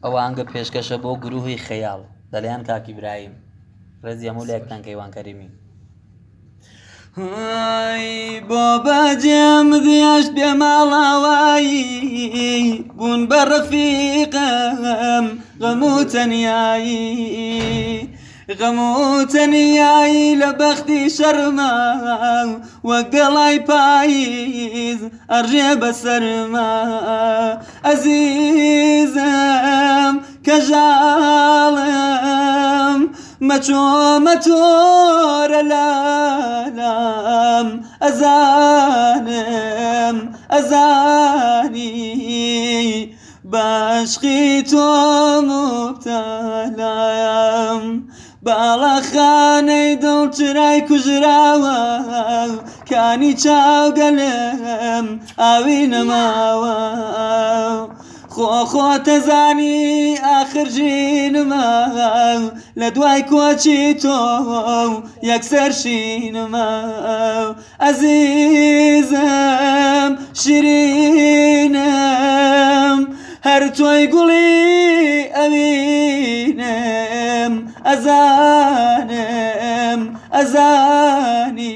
ئەوە ئەنگە پێشکەشە بۆ گروهی خەیاڵ دەڵێیان کاکی برایم ڕێزی هەموو لایەکتان کەیوان کەریمی بۆ بەجێم دیاشت بێ ماڵاوایی بوون بە ڕەفیقم غەم و تەنیایی لە بەختی شەرما وەک گەڵای پاییز ئەڕژێ بەسەرما ئەزیزم کەژاڵم مەچۆ مەتۆرە لالام ئەزانی باشقی تۆ مبتەلام باڵەخانەی دڵچرای کوژراوە کانی چاوگەلم ئاوی نەماوە خۆ تەزانی ئاخر ژینمە لە دوای کۆچی تۆ یەکسەر شینمە ئەزیزم شیرینم هەر تۆی گوڵی ئەوینم ئەزانی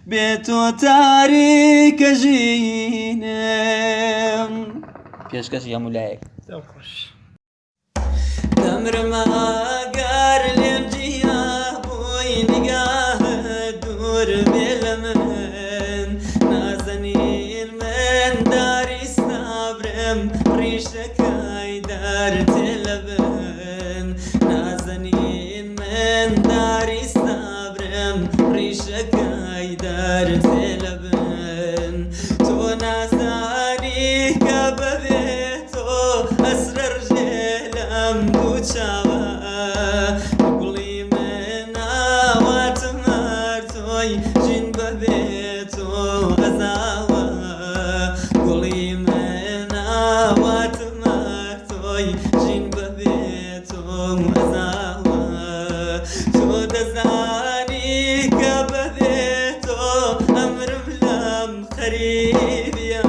بێ تۆ تاریکە ژینم پێشکەشی هەموو لایەک دەمرمە ئەگەر لێم جیا بووی نیگاهت دوور بێ لە من نازەنین من داری سابرم ڕیشەکەی دەرتێ لە بن نازەنین من داری سابرم ڕیشەکەی دەرتێ لە بن تۆ نازانی کە بەبێ تۆ ئەسرەر ژێلەم دوو چاوە گوڵی من ئاواتم هەر تۆی ژین بەبێ تۆ ئەزاوە گوڵی من ئاواتم هەر تۆی ژین بەبێ تۆ ئەزاوە تۆ دەزانی کە بەبێ تۆ ئەمرم لەم خەریبیە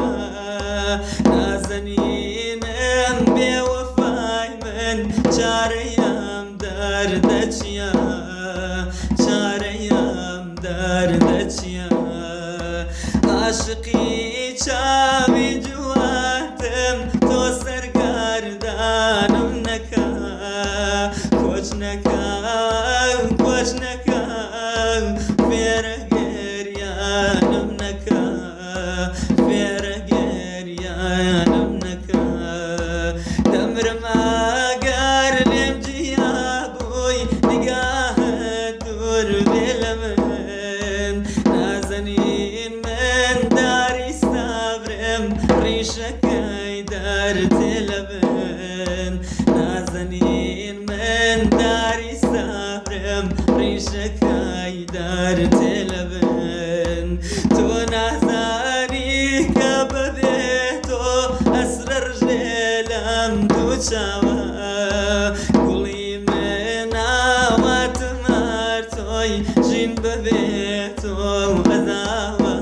نازەنینم بێوەفای من چارەیەم دەردەچیە عاشقی چاوی جواتم تۆ سەرگەردانم نەکە کۆچ نەکە فێرە گەریانم نەکە دەمرم ئەگەر لێم جیا بووی نیگاهت دوور بێ لە من نازەنین من داری سابرم ڕیشەکەی دەرتێ لە بن نازەنین من داری سابرم ڕیشەکەی دەرتێ لە بن تۆ نازانی کە بەبێ تۆ ئەسرەر ژێلەم دوو چاوە گوڵی من ئاواتم هەر تۆی ژین بەبێ تۆ ئەزاوە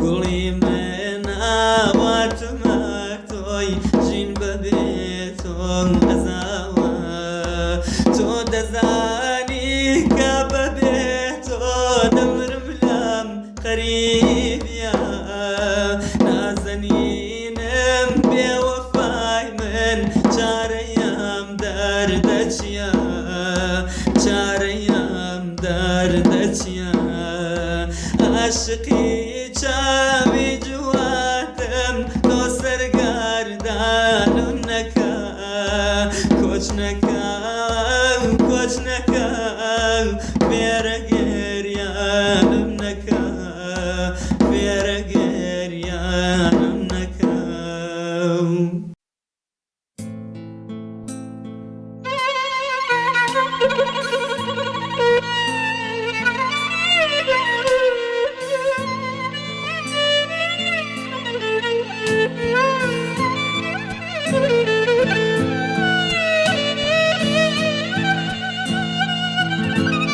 گوڵی من ئاواتم هەر تۆی ژین بەبێ تۆ ئەزاوە تۆ دەزانی کە بەبێ تۆ دەمرم لەم قەریبیە نازەنینم بێوەفای من چارەیەم دەردەچیە عاشقی چاوی جواتم تۆ سەرگەردانم نەکە کۆچ نەکە فێرە گەریانم نەکە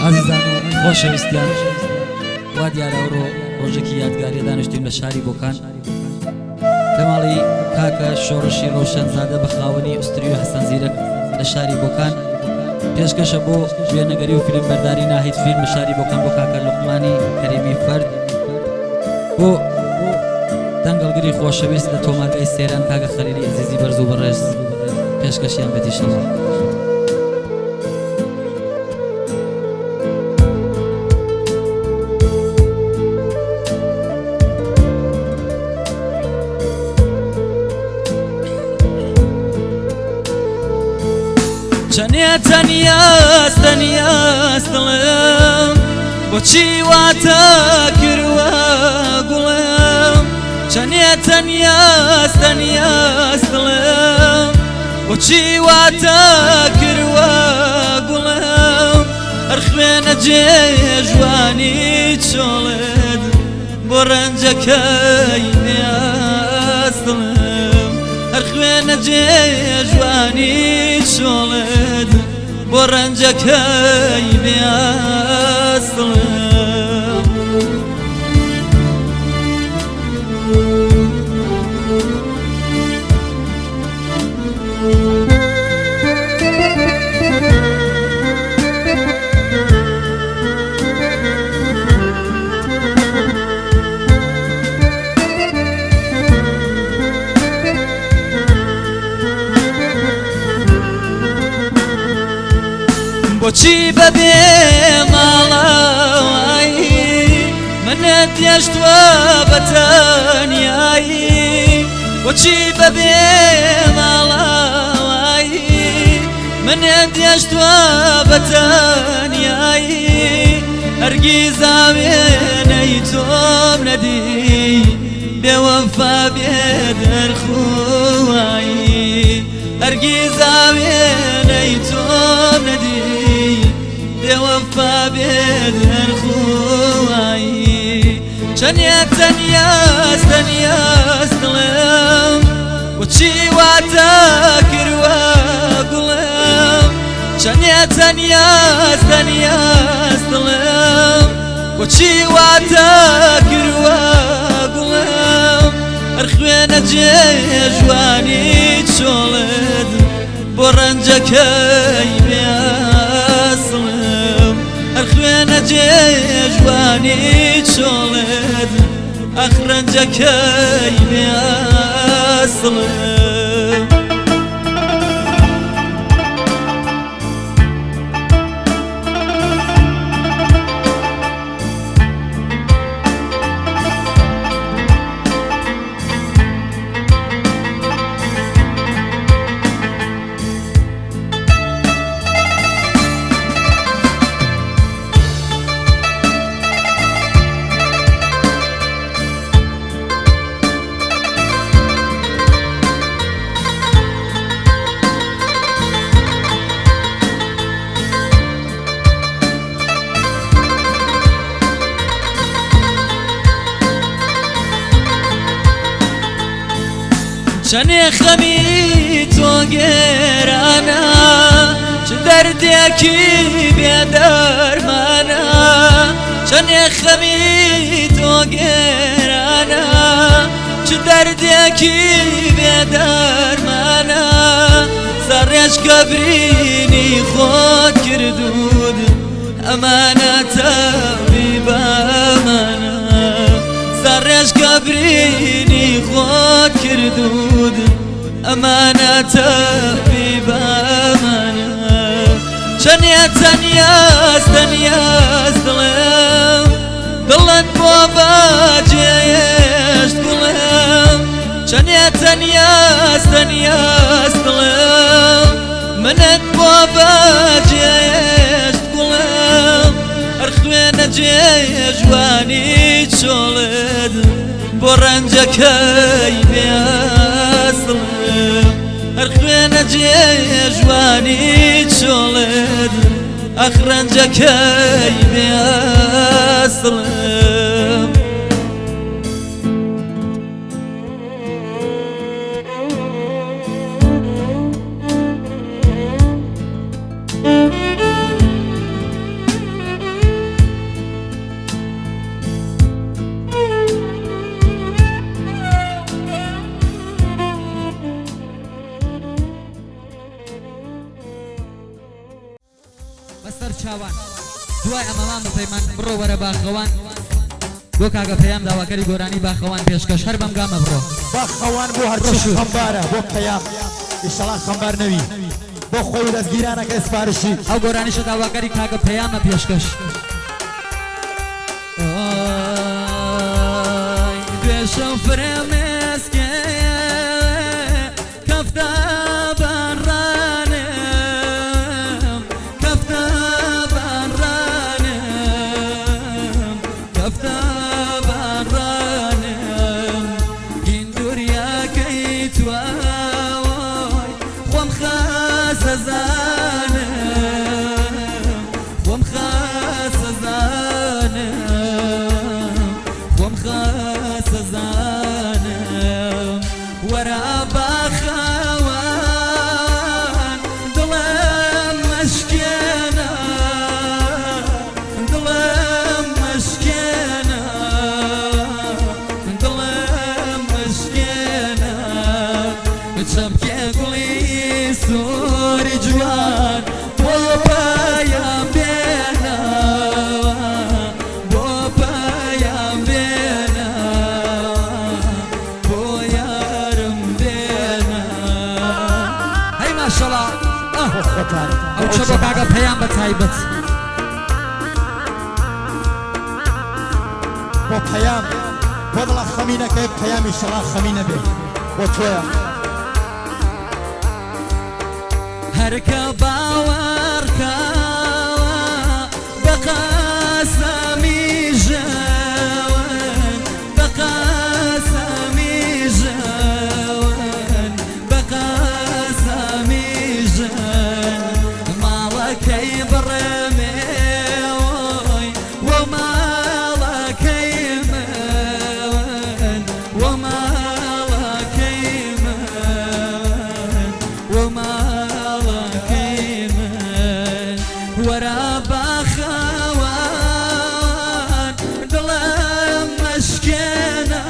عزیزان و خۆشەویستیان وا دیارە ئەوڕۆ ڕۆژێکی یادگاری دانیشتوین بە شاری بۆکان لە ماڵی کاکە شۆڕشی ڕۆشنزادە بە خاوەنی ئوستری و حەسەن زیرەک لە شاری بۆکان پێشکەشە بۆ وێنەگەری و فیلمبەرداری ناهید فیلم شاری بۆکان بۆ کاکە لوقمانی کەریمی فەرد بۆ دەنگەڵگری خۆشەویست لە تۆمارگەی سێران کاکە خەلیلی عزیزی بەرز و بەڕێز پێشکەشیان بێتی شەڵا. چەنێ تەنیاس تەنیاس دڵم بۆچی واتە کردوە گوڵم چەنێ تەنیاس تەنیاس دڵم بۆچی واتە کردوە گوڵم هەر خوێنە جێژوانی چۆڵت بۆ ڕەنجەکەی نیاز دڵم هەر خوێنە جێژوانی چۆڵت بۆ ڕەنجەکەی نیاز دڵم بۆچی بەبێ ماڵەوایی منت دێشتوە بە تەنیایی بۆچی بەبێ ماڵەوایی منت دێشتوە بە تەنیایی هەرگیز ئاوێنەی تۆم نەدی بێوەفا بێ دەرخوایی هەرگیز ئاوێنەی تۆم نەدی بێوەفا بێ دەرخوایی چەنێ تەنیاس تەنیاس دڵم بۆچی واتە کردوە گوڵم چەنێ تەنیاس تەنیاس دڵم بۆچی واتە کردوە گوڵم هەر خوێنە جێژوانی چۆڵت بۆ ڕەنجەکەی بێسڵم هەر خوێنە جێژوانی چۆڵت ئەخ ڕەنجەکەی بێسڵم چەنێ خەمی تۆ گێرانە چ دەردێکی بێدەرمانە چەنێ خەمی تۆ گێرانە چ دەردێکی بێدەرمانە سەرڕێژکە برینی خۆت کردوود ئەمانە تەبیبەمانە سەرڕێژکە برینی خۆت کردوود ئەمانە تەبیبەمانە چەنێ تەنیاس تەنیاس دڵم دڵت بۆ بەجێهێشت گوڵم چەنێ تەنیاس تەنیاس دڵم منت بۆ بەجێهێشت گوڵم هەر خوێنە جێژوانی چۆڵت بۆ ڕەنجەکەی بێسڵم هەر خوێنە جێژوانی چۆڵت ئەخ ڕەنجەکەی بێسڵم چاوان دوای ئەمەمان بپەیمان بڕۆ وەرە باخەوان بۆ کاگە پەیام داواکەری گۆرانی باخەوان پێشکەش هەر بەم گامە بڕۆ باخەوان بۆ هەرچی خەمبارە بۆ پەیام ئیشەڵا خەمبار نەوی بۆ خۆی و دەستگیرانەکە سپارشی ئەو گۆرانیشە داواکەری کاگە پەیامە پێشکەش دوێشە فرێمێسکێ کەفتە بەڕانم کەفتە بەڕانم کەفتە بەڕانم هیندوریەکەی توای خۆم خەسەزانم خۆم خەسەزانم خۆم خەسەزانم وەرە باخەوان دڵم مەشکێنە دڵم مەشکێنە دڵم مەشکێنە چەمکێ گوڵی سووری جوان بۆ پەیام بێنە بۆ پەیام بێنە بۆ یارم بێنە هەی ماشەڵا بۆ خۆتان ئەو چە بۆ کاگە پەیام بە تایبەت بۆ پەیام بۆ دڵە خەمینەکەی پەیامی شەڵا خەمینە بێ بۆ تۆیە هەرکە باوەڕکەوە بە قەسەمی ژەون بە قەسەمی ژەون بە قەسەمی ژەون ماڵەکەی بڕێمێوەی وە ماڵەکەی من وە ماڵەکەی من وە ماڵەکەی من وەرە باخەوان دڵم مەشکێنە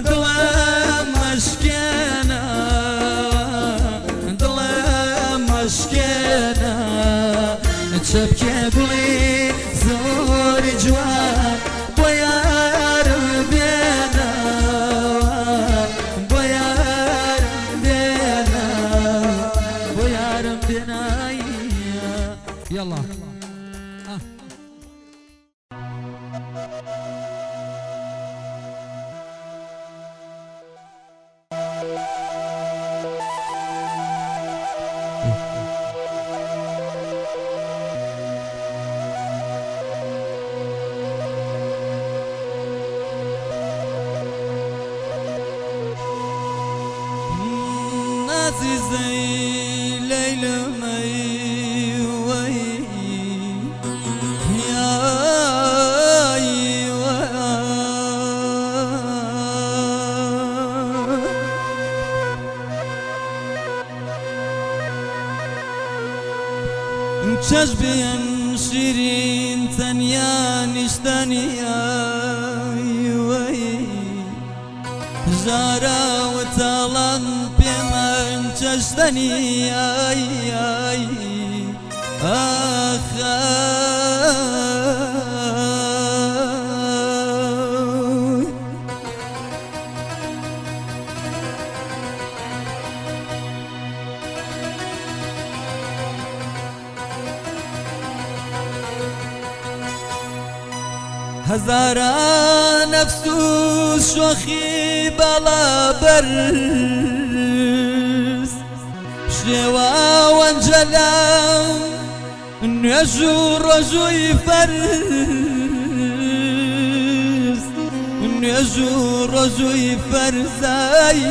دڵم مەشکێنە دڵم مەشکێنە چەپکێ گوڵی زۆری جوان بۆ یارم بێنە بۆ یارم بێنە بۆ یارم بێنە یاڵا عزيزي ليلمي وي يا چشبين شيرين تنيا نشتنيا وي زارا وتالان بمن چشتني اي اي اخاي هزاران نفسوس شوخي بلا برز شوا وانجلام نجو رجو يفرز نجو رجو يفرزاي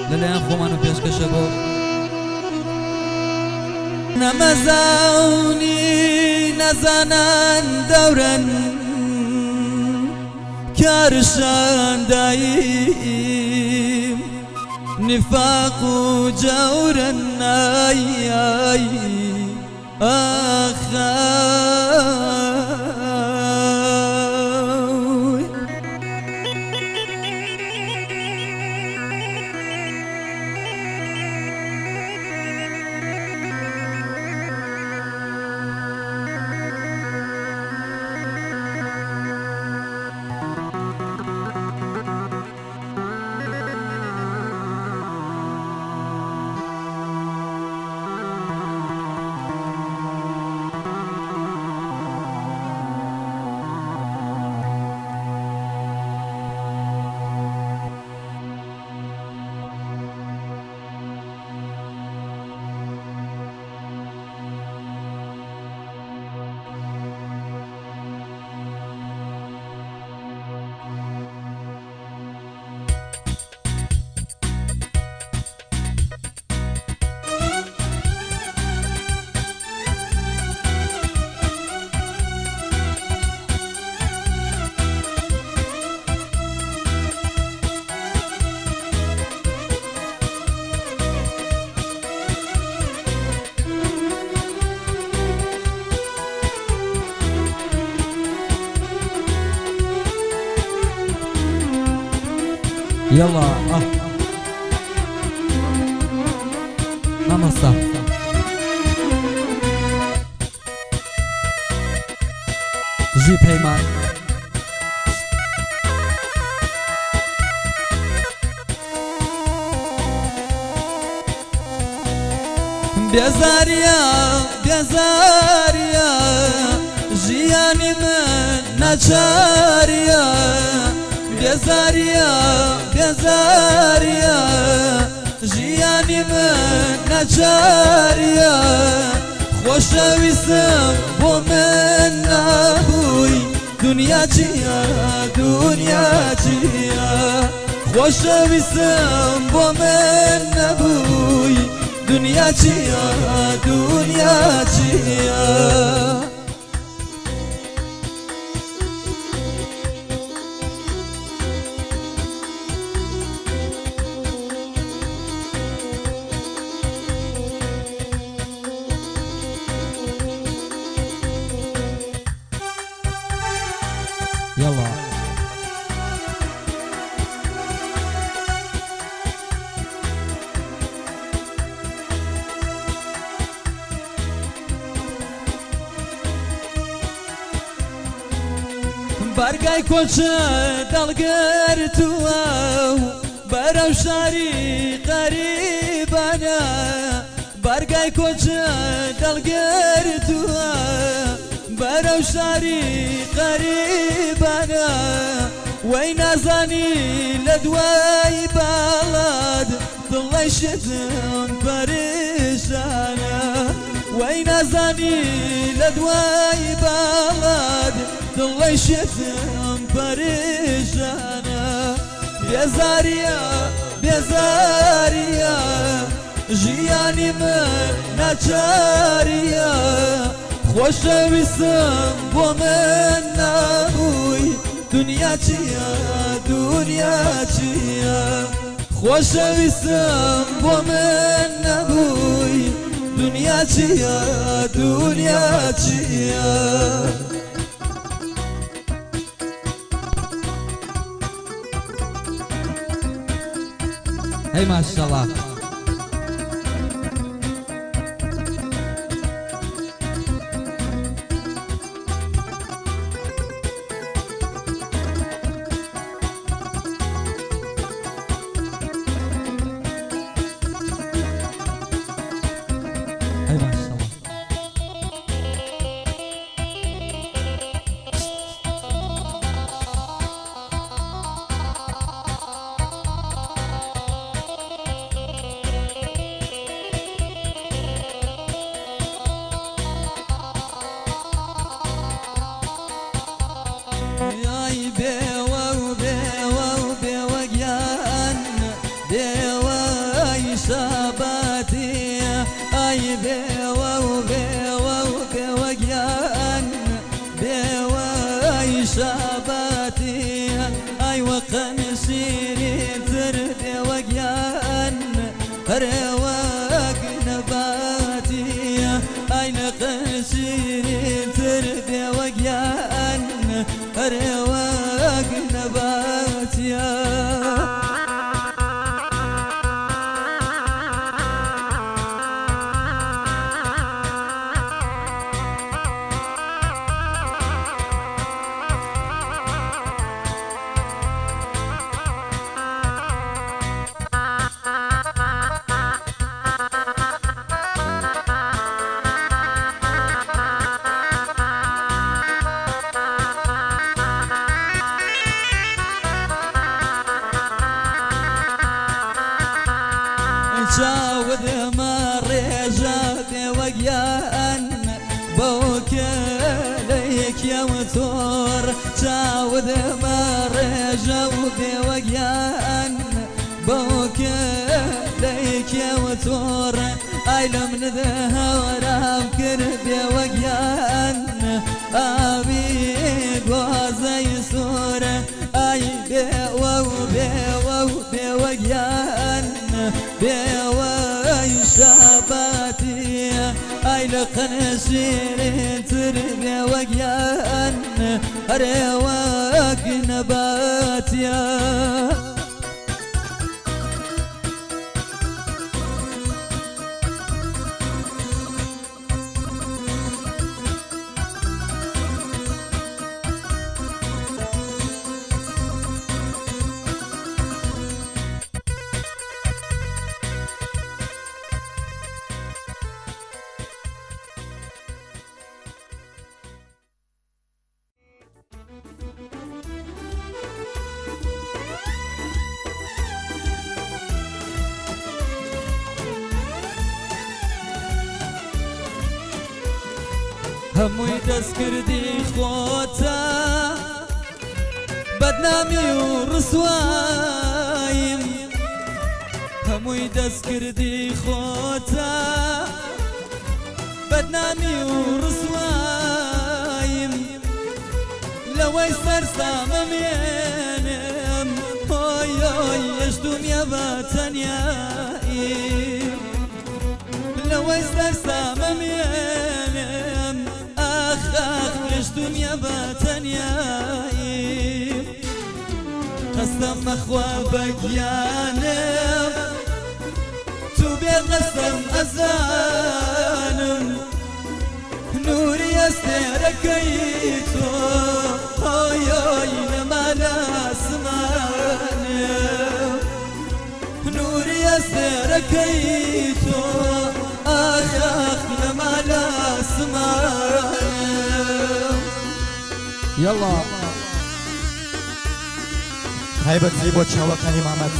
لەلایەن خۆمان و پێشکەشە بۆ نمزوني نزانان دورا كارشان دايم نفاق جورا اي اي اخاي يلا مامۆستا ژی پەیمان بێزاریە بێزاریە ژیانی من ناچاریە بێزاریە بێزاریە ژیانی من ناچاریە خۆشەویستم بۆ من نەبووی دنیا چییە دنیا چییە خۆشەویستم بۆ من نەبووی دنیا چییە دنیا چییە يلا بەرگای کۆچە دڵگەرتووە و بەرەو شاری قەریبانە بەرگای کۆچە دڵگەرتووە بەرەو شاری قەریبانە وەی نازانی لە دوای باڵات دڵی شتم پەریشانە وەی نازانی لە دوای باڵات دڵی شتم پەریشانە بێزاریە بێزاریە ژیانی من ناچاریە خۆشەویستم بۆ من نەبووی دنیا چییە دنیا چییە خۆشەویستم بۆ من نەبووی دنیا چییە دنیا چییە هەی ماشەڵڵا هەی ماشەڵڵا ئای بێوە و بێوە و بێوە گیان بێوەی شەباتیە ئای بێوە و بێوە و بێوە گیان بێوەی شەباتیە ئای وەقەن شیرینتر بێوە گیان هەرێوەک نەباتیە ئای لەقەن شیرینتر بێوە گیان هەرێوەک نەباتیە چاودمە ڕێژە بێوەگیان بەوکەلەیەکیەوە تۆڕ چاودمە ڕێژە و بێوەگیان بەوکەلەیەکیەوە تۆڕ ئای لە مندا هەوەرام کرد بێوەگیان ئاوی گوازەی سۆرە ئای بێوە و بێوە و بێوەگیان بێوەی شەباتیە ئای لە قەنەشیرینتر بێوەگیان هەرێوەک نەباتیە هەمووی دەستکردی خۆتە بەدنامی و ڕسوایم هەمووی دەستکردی خۆتە بەدنامی و ڕسوایم لەوەی سەرسامەمێنم هۆی هۆی هێشتومیە بە تەنیاییم لەوەی سەرسامەمێنم ئاخ ئاخ هێشتومیە بە تەنیاییم قەستەم مەخوا بە گیانم تو بێ قەستەم ئەزانم نوری ئەستێرەکەی تۆ هۆی هۆی لەمانە ئاسمانم نوری ئەستێرەکەی تۆ ئاخ ئاخ لەمانە ئاسمانم يلا تایبەتی بۆ چاوەکانی مامەد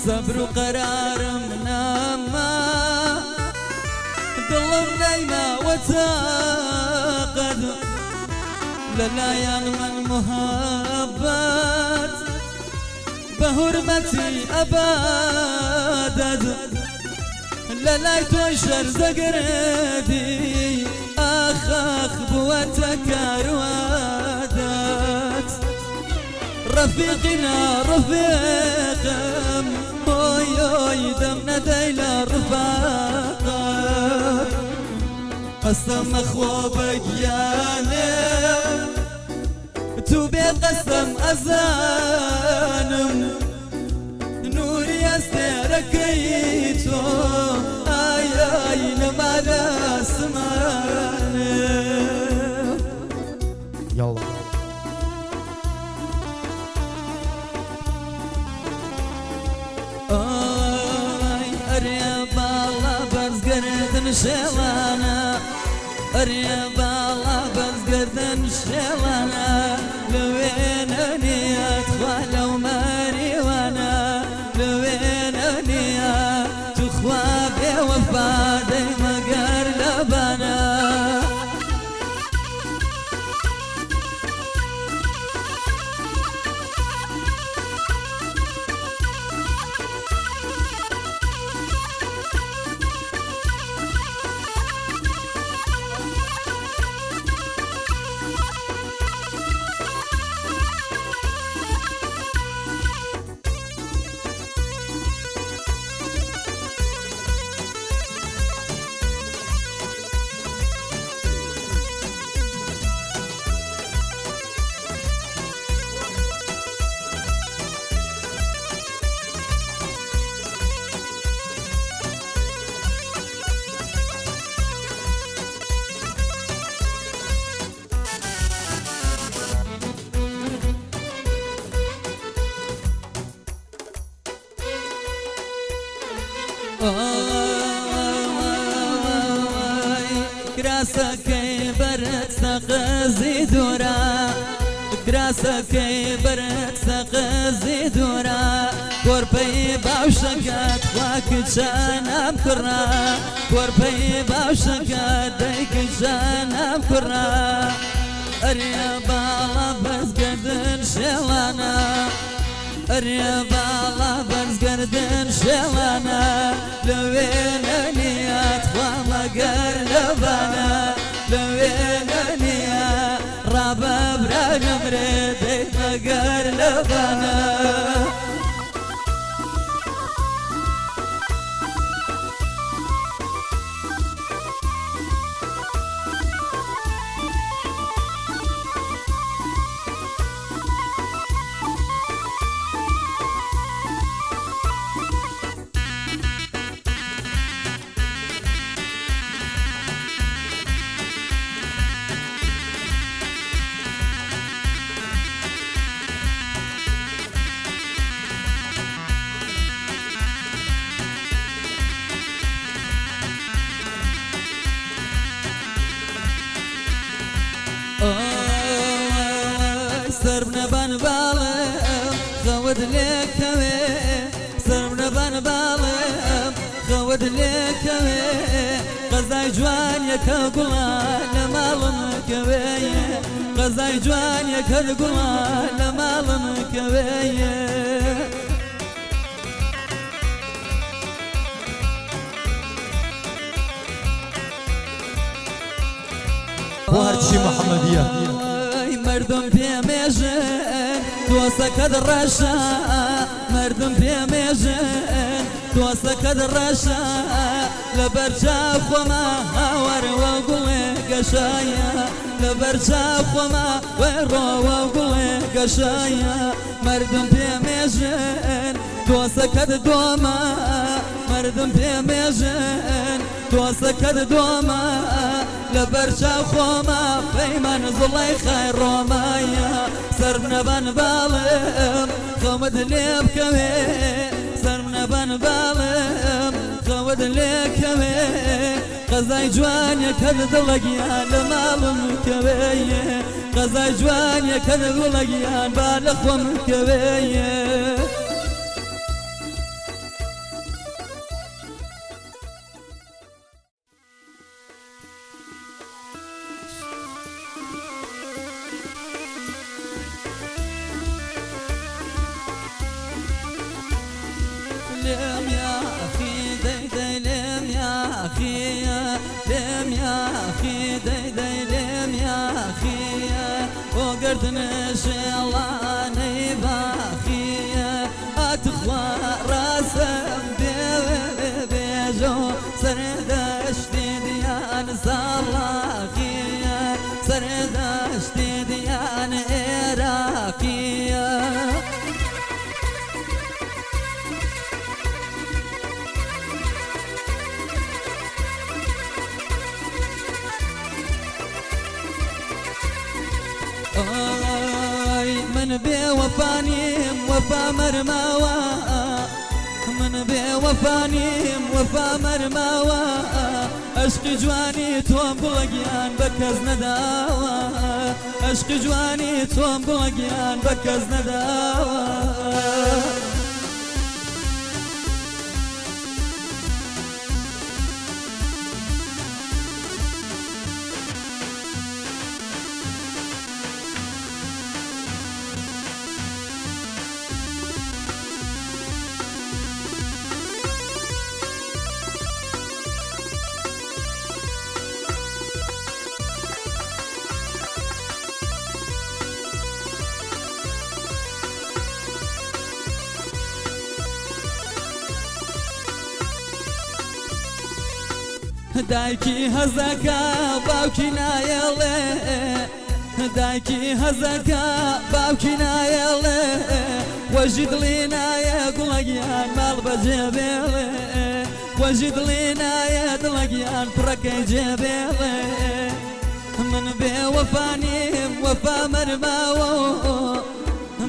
صبر و قرارم ناما دڵم نەیماوەتە قەد لەلایەن من محەبەت بە هورمەتی ئەبادەت لەلای تۆی شەرزەگردی ئاخ ئاخ بووەتە کاروادەت ڕەفیقینا ڕەفیقم هۆی هۆی دەم نەدەی لە ڕفاقەت قەستەم مەخۆ بە گیانم تو بێ قەستەم ئەزانم نوری ئەستێرەکەی تۆ ئای ئای لەمانە ئاسمانم يلا ئەرێ باڵا بەرزگەردن شێوانە ئەرێ باڵا بەرزگەردن شێوانە لەوێنە نیەت خوا لەو مەریوانە لەوێنە نیە توخوا بێوەفا دەی مەگەر لەبانە کراسەکەی بەرەک سەقەزی دوورە کراسەکەی بەرەک سەقەزی دوورە کۆرپەی باوشەکەت خوا کچانم کوڕە کۆرپەی باوشەکەت دەی کچانم کوڕە ئەرێ باڵا بەرزگەردن شێوانە ئەرێ باڵا بەرزگەردن شێوانە لەوێنە نیەت خوا مەگەر لەبانە لەوێنە نیە ڕابە برا نمرێ دەی مەگەر لەبانە سر بنبان بالم خود لكوي سر بنبان بالم خود لكوي قزاي جوان يكقلا لمالم كوي قزاي جوان يكقلا لمالم كوي وهرشي محمدية مردم پێمێژن دۆستەکەت ڕەشە مردم پێمێژن دۆستەکەت ڕەشە لە بەرچاو خۆمە هاوەرەوە گوڵێ گەشایە لە بەرچاو خۆمە وێڕۆوە گوڵێ گەشایە مردم پێمێژن دۆستەکەت دۆمە مردم پێمێژن دۆستەکەت دۆمە لە بەرچاو خۆمە پەیمان زوڵی خای ڕۆمایە سەر نەبەن باڵم خەوت لێ بکەوێ سەر نەبەن باڵم خەوت لێکەوێ قەزای جوانیەکەت دڵەگیان لە ماڵم کەوێیە قەزای جوانیەکەت دڵەگیان با لە خۆم کەوێیە لم يا أخي داي لم يا أخي لم يا أخي داي لم يا أخي وقرد نشي الله نيبا أخي أتخوى راسم بيجو سرد اشتي ديان صلاخي سرد اشتي ديان عراقي من بوفانيم وفا مرماوا من بوفانيم وفا مرماوا عشق جواني توم بلقيان بكز نداوا عشق جواني توم بلقيان بكز نداوا دایکی هەزەکە باوکی نایەڵێ دایکی هەزەکە باوکی نایەڵێ وەژی دڵی نایە گوڵەگیان ماڵ بەجێ بێڵێ وەژی دڵی نایە دڵەگیان پڕەکەی جێبێڵێ من بێوەفانیم وەفا مەرماوە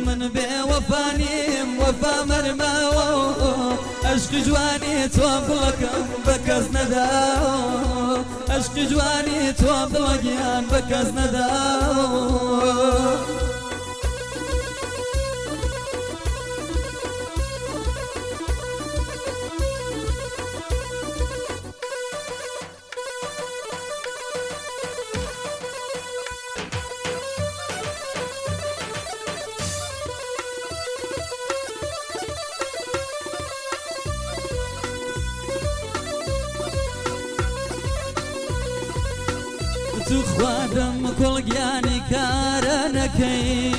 من بێوەفانیم وەفا مەرماوە عشق جوانی تۆم بڵەکەم بە کەس نەداوە عشق جوانی تۆم دڵەگیان بە کەس نەداوە تو خوادم کۆڵگیانی کارە نەکەی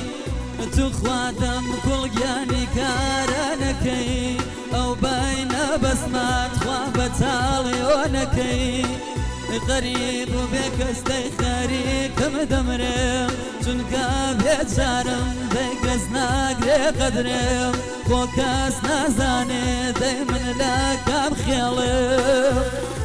تو خوادم کۆڵگیانی کارە نەکەی ئەو باینە بەسمات خوا بەتاڵیۆ نەکەی غەریب و بێکەستەی خەریکم دەمرێم چونکە بێچارم دەی کەس ناگرێ قەدرێم بۆ کەس نازانێ دەی من لە کام خێڵم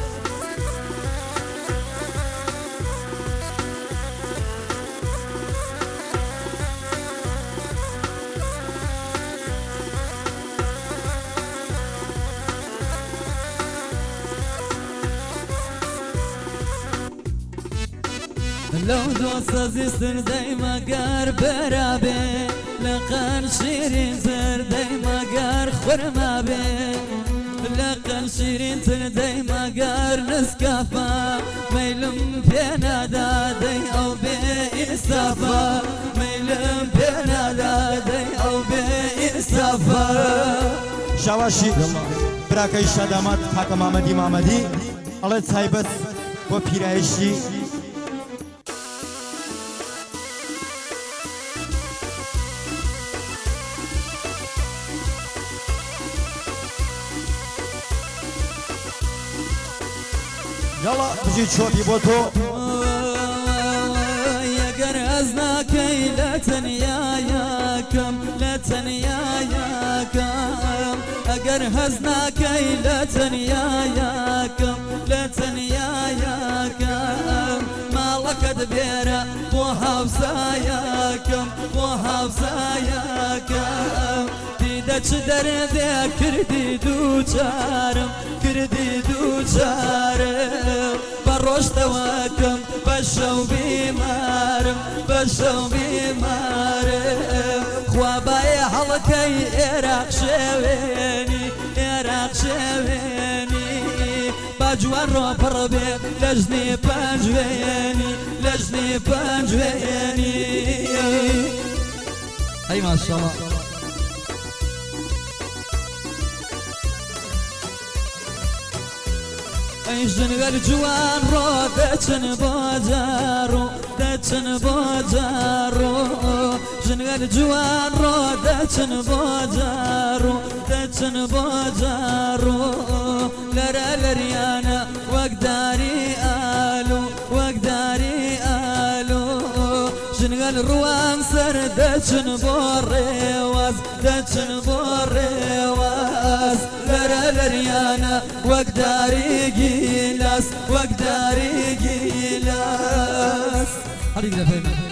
لو دوسة زيستر دايما قار برابي لقن شيرين تر دايما قار خرما بي لقن شيرين تر دايما قار نسكافا ميلم بينا دادي او بي انصافا ميلم بينا دادي او بي انصافا شاواشی براکەی شەدامەت کاکە مامەدی مامەدی ئەڵێ تایبەت بۆ پیرایشی یاڵا بژی چۆپی بۆ تۆ ئەگەر هەز ناکەی لە تەنیایەکەم لە تەنیایەکەم ئەگەر هەز ناکەی لە تەنیایەکەم لە تەنیایەکەم ماڵەکەت بێرە بۆ هاوسایەکەم بۆ هاوسایەکەم دیدە چ دەردێ کردی دووچارم کردی دووچارم بە ڕۆژتەوەکەم بە شەو بیمارم بە شەو بیمارم خوا بایە هەڵەکەی ئێراق شێوێنی ئێراق شێوێنی با جوان ڕۆپڕ بێ لە ژنی پەنجوێنی لە ژنی پەنجوێنی ئەی ماشەڵڵا ئەی ژنگەر جوان ڕۆ دەچن بۆ جارۆ دەچن بۆ جارۆ ژنگەر جوان ڕۆ دەچن بۆ جارۆ دەچن بۆ جارۆ لەرە لەریانە وەکداری ئالو وەکداری ئالو ژنگەر ڕوان سەر دەچن بۆ ڕێواز دەچن بۆ ڕێواز لەرە لەریانە وەکداری گیلاس وەکداری گیلاس هەڵی لە پێی من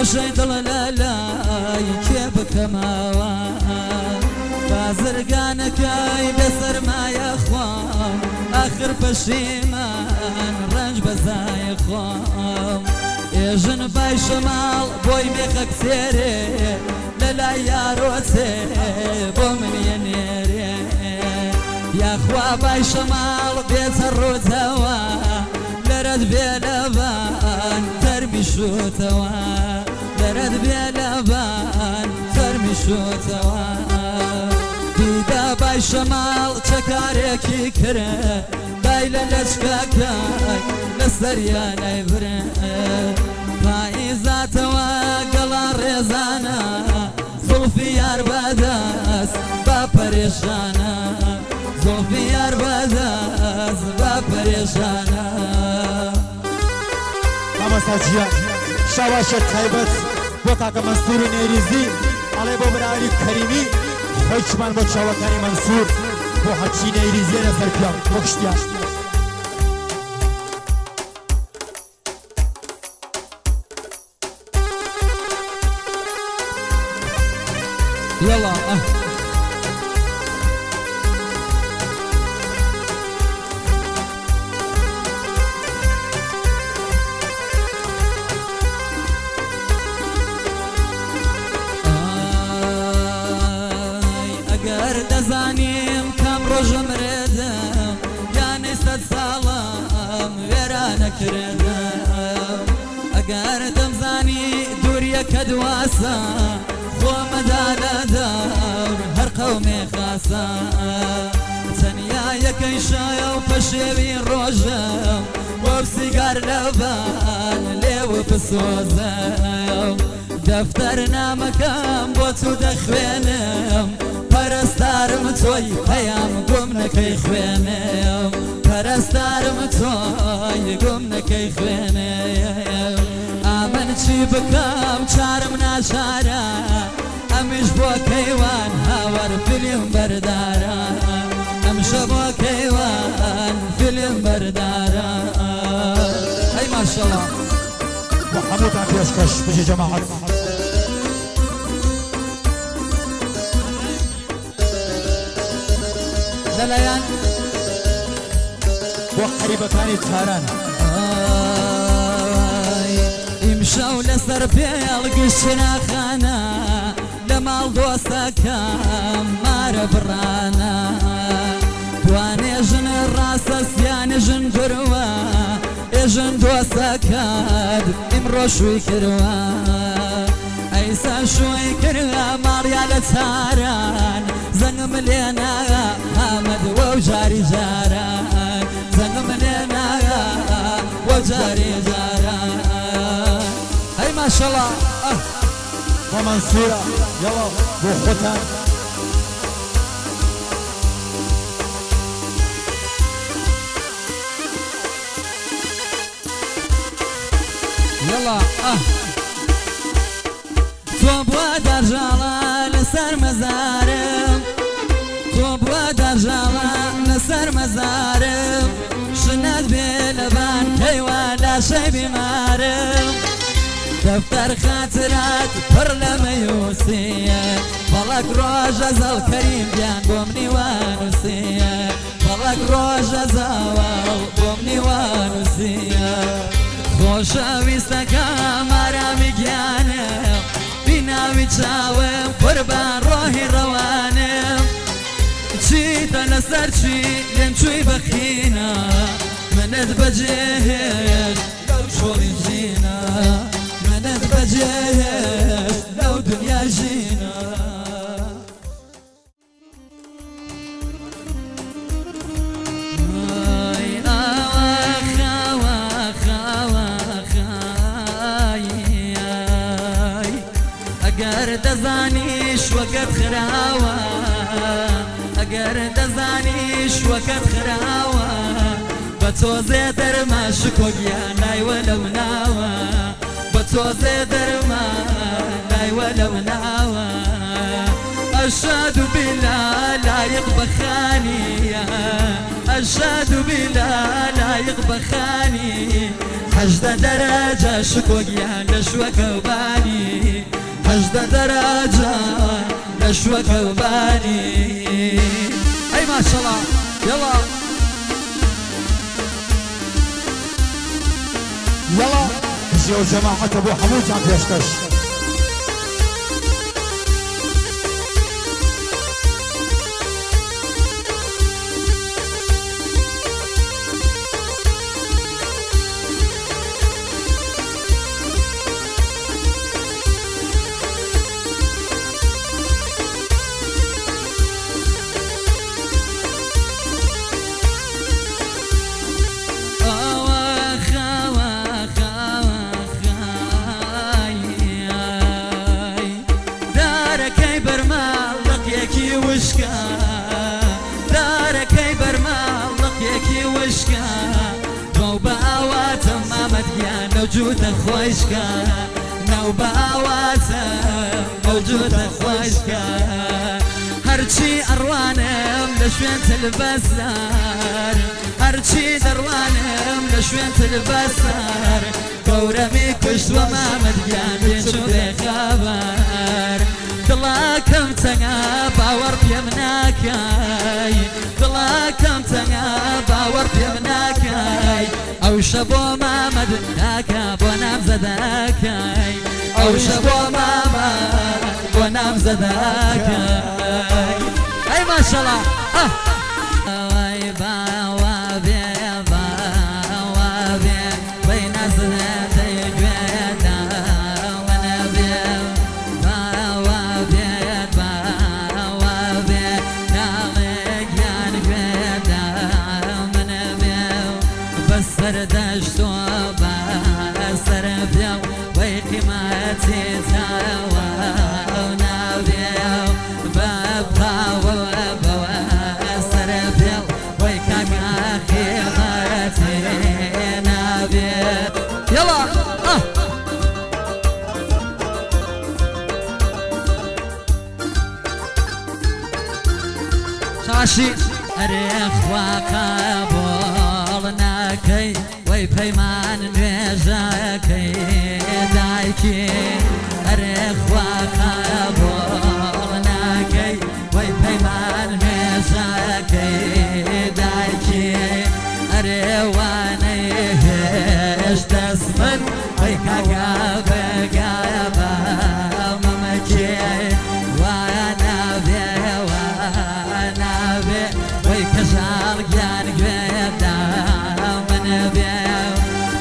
گۆشەی دڵە لەلای کێ بکەمەوە بازرگانەکەی بەسەرمایە خۆم ئاخر پەشیمان ڕەنج بەزای خۆم ئێژن بای شەماڵ بۆی مێخەک سێرێ لەلای یارۆچێ بۆ منێنێرێ یاخوا بای شەماڵ بێتە ڕۆتەوە لەرەت بێ لەبان تەرمی شوتەوە لەرەت بێ لەبان تەرمی شوتەوە دیدە بای شەماڵ چەکارێکی کرە دای لە لەچکەکەی لەسەریانەی برێ پاییزاتەوە گەڵا ڕێزانە زوڵفی یار بەدەست با پەرێشانە زوڵفی یار بەدەست با پەرێشانە مامەستاجیان شاواشە تایبەت بۆ کاکە مەنسوور و نێریزی ئەڵێ بۆ براوی کەریمی خۆی چمان بۆ چاوەکانی مەنسوور بۆ هەچی نێریزیە لەسەر پیاو بۆ کشتیان يلا ئەگەر دەزانیم کام ڕۆژم ڕێدەم یانەی سەد ساڵم وێرانەکردم ئەگەر دەمزانی دووریەکە دواسە خۆمەدا لە دەور هەر قەومێ خاسە تەنیا یەکەی شایە و پەشێوی ڕۆژم بۆ سیگار لەبان لێوە بسۆزم دەفتەر نامەکەم بۆ تو دەخوێنم پەرستارم تۆی پەیام گوم نەکەی خوێنم پەرستارم تۆی گوم نەکەی خوێنم ئامن چی بکەم چارم ناچارە ئەمیش بۆ کەیوان هاوار فیلم بەردارە ئەمشە بۆ کەیوان فیلم بەردارە ئەی ماشەڵڵا بۆ هەمووتان پێشکەش بژی جەماعەت لەلایەن بۆ قەریبەکانی تاران ئیمشەو لەسەر پێڵگشت ناخانە لە ماڵ دۆستەکەم مارە بڕانە دوانێ ژن ڕاستەسیانە ژن گروە ئێژن دۆستەکەت ئیمڕۆ شووی کردوە ئەیسا شووی کردە ماڵیا لە چاران زەنگم لێناگە ئامەد وە و جاری جاران زەنگم لێناگە وە جاری جاران ئەی ماشەڵڵا بۆ مەنسوورە یەڵە بۆ خۆتان يلا تۆ بووە دەرژاڵە لەسەر مەزارم تۆ بووە دەرژاڵە لەسەر مەزارم شنەت بێ لەبان کەیوان لاشەی بیمارم دەفتەر خاترات پڕ لە مەیوسیە بەڵک ڕۆژە زەڵ کەریم گیان بۆم نیوانوسیە بەڵک ڕۆژە زەوەڵ بۆم نیوانوسیە خۆشەویستەکەم ئارامی گیانم بیناوی چاوم قوربان ڕۆحی ڕەوانم چیتە لەسەر چی لێم چووی بەخینە منت بەجێهێش لەو چۆڵی ژینە منت بەجێهێش لەو دنیا ژینە ئەگەر دەزانیش وەکەت خراوە ئەگەر دەزانیش وەکەت خراوە بە تۆزێ دەرمە شکۆگیان لایوە لەو ناوە بە تۆزێ دەرمە لایوە لەو ناوە ئەشهد بالله لایق بەخانیە ئەشهد بالله لایق بەخانی هەژدە دەرەجە شکۆگیان لە شوەکەوبانی هەژدە دەرەجە لە شوەکەوبانی ئەی ماشەڵڵا يلا یەڵە بژی ئەو جەماعەتە بۆ هەمووتان پێشکەش دارەکەی بەرماڵەقێکی وشکە ناو بە ئاواتە مامەدگیان نەوجودە خۆشکە ناو بە ئاواتە نەوجودە خۆشکە هەرچی ئەڕوانم لە شوێن تلبەسەر هەرچی دەڕوانم لە شوێن تلبەسەر گەورەمی کوشتووە مامەدگیان بێچوو بێخەبەر دڵاکەم تەنگا باوەڕ پێم ناکەی دڵاکەم تەنگا باوەڕ پێم ناکەی ئەو شە بۆ مامەد ناکە بۆ نامزەدەکەی ئەو شە بۆ مامەد بۆ نامزەدەکەی ئەی ماشەڵڵا ئەوەی باوە بێ باوە بێ بەی نازنە دەیگوێدا وەنە بێ باوە بێت باوە بێ ناڵێکیان گوێدا منە بێ بەسەر دەشتۆ بەسەر پێ وەی قیمەتی تاوە نابێ بە باوە بەوە سەر پێ وەی کاکا قیمەتی نابێ یەڵا شاشی ئەرێ خوا قەبوڵ ناکەی وەی پەیمان نوێژەکەی دایکی ئەرێ خوا قەبوڵ ناکەی وەی پەیمان نوێژەکەی دایکی ئەرێ وانەی هێش دەست من وەی کاکا بەگایە بە مەمەکێ وایە نابێ نابێ وەی کەژاڵ گیان گوێدا منە بێ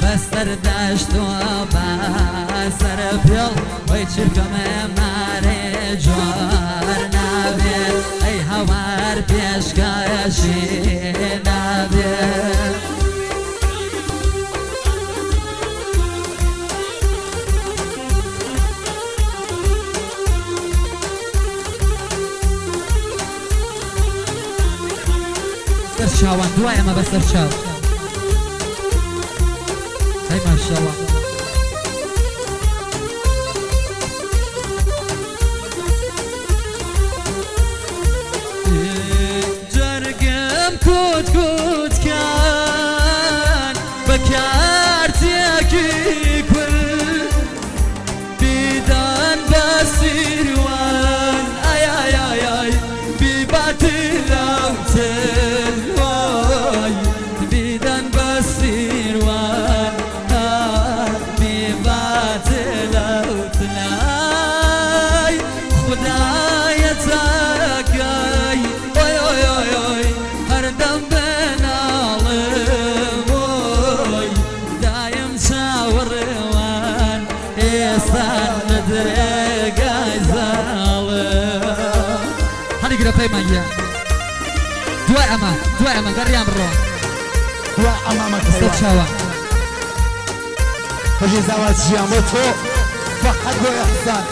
بەسەر دەشتۆ بەسەر پێڵ وەی چرکەمە مارێ جوار نابێ ئەی هەوار پێشکەشی نابێ چاوان دوای ئەمە بەسەر چاو ئەی ماشەڵڵا جەرگم کوت کوتکان بە کارتێکی کورد بیدان بە سیروان ئای ئای ئای ئای بیباتی لەوتر وای بیدان بە سیروان بیباتی لەوتلای خودایە تاکەی ئۆی ئۆی ئۆی ئۆی هەردەم بەناڵم ئۆی دایم چاوەڕێوان ئێستان لە درێگای زاڵم هەڵیگرە پەیمانگیە دوای ئەمە گەڕیان بڕۆ دوای ئەمامە سەر کەیوان چاوە بەژێ زاوات ژیان بۆ تۆ فەقەت بۆ ئەحسان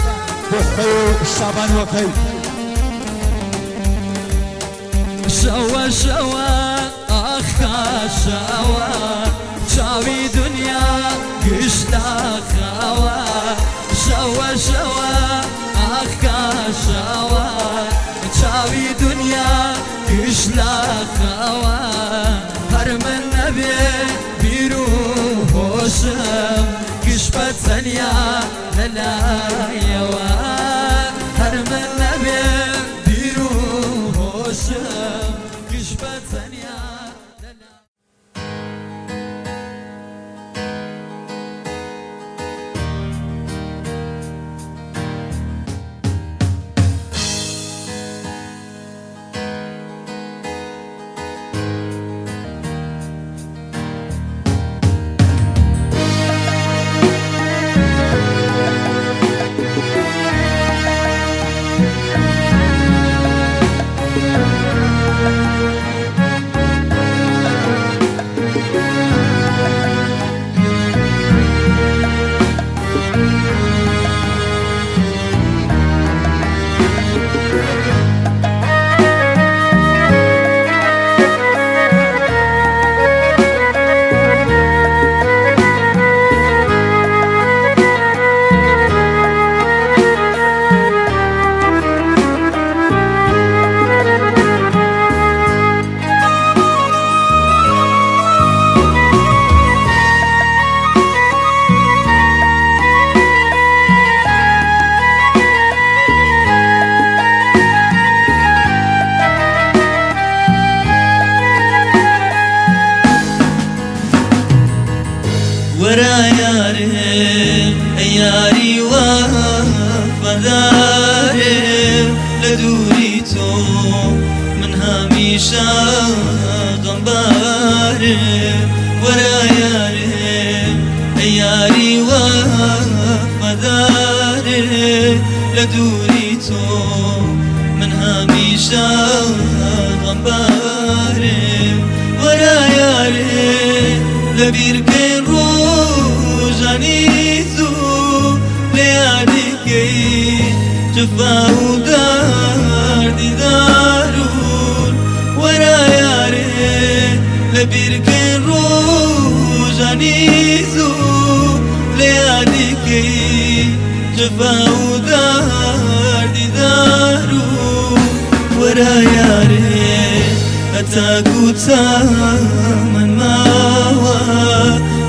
بۆ خۆی و شابان وەکەی شەوە شەوە ئاخا شەوە چاوی دنیا گشتا خاوە شەوە شەوە ئاخا شەوە چاوی دنیا گشتا خاوە هەر من نەبێ بیر و هۆشم گشت بە تەنیا لەلایەوە هەر من نەبێ بیر و هۆشم گشت بە تەنیا ورا يارم ياري وفدارم لدوري تو من هميشا غنبارم ورا يارم ياري وفدارم لدوري تو من هميشا غنبارم ورا يارم لبير كين روجانيزو ليادكي جفاو دار دارون ورا ياري لبير كين روجانيزو ليادكي جفاو دار دارون ورا ياري أتاكو تامن ماوا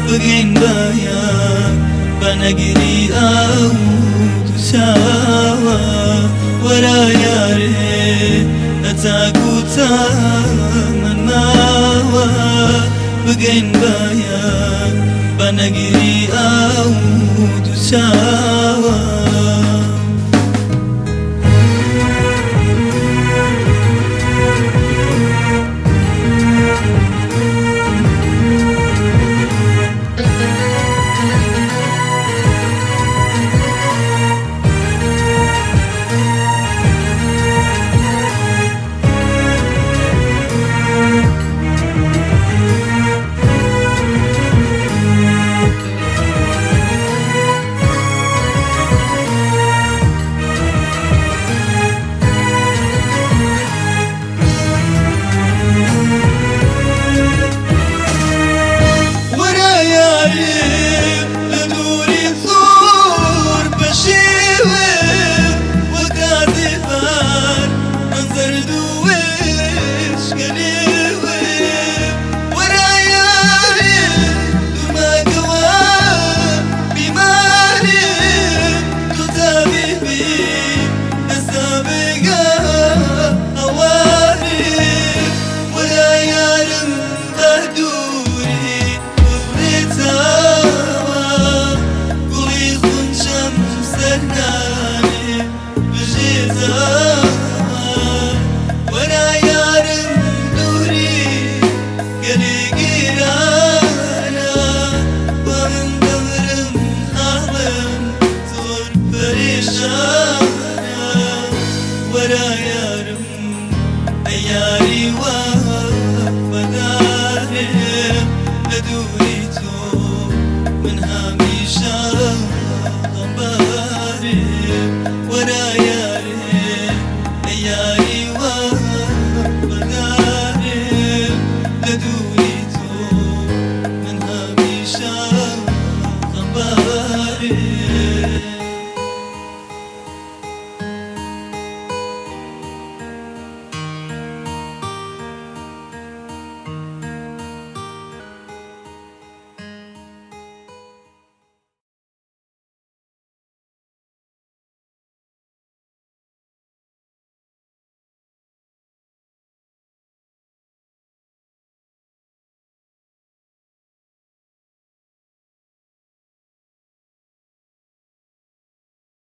بقين باياك بنقري أو تساوى ورا ياري أتاكو تامن ماوا بقين باياك بنقري أو تساوى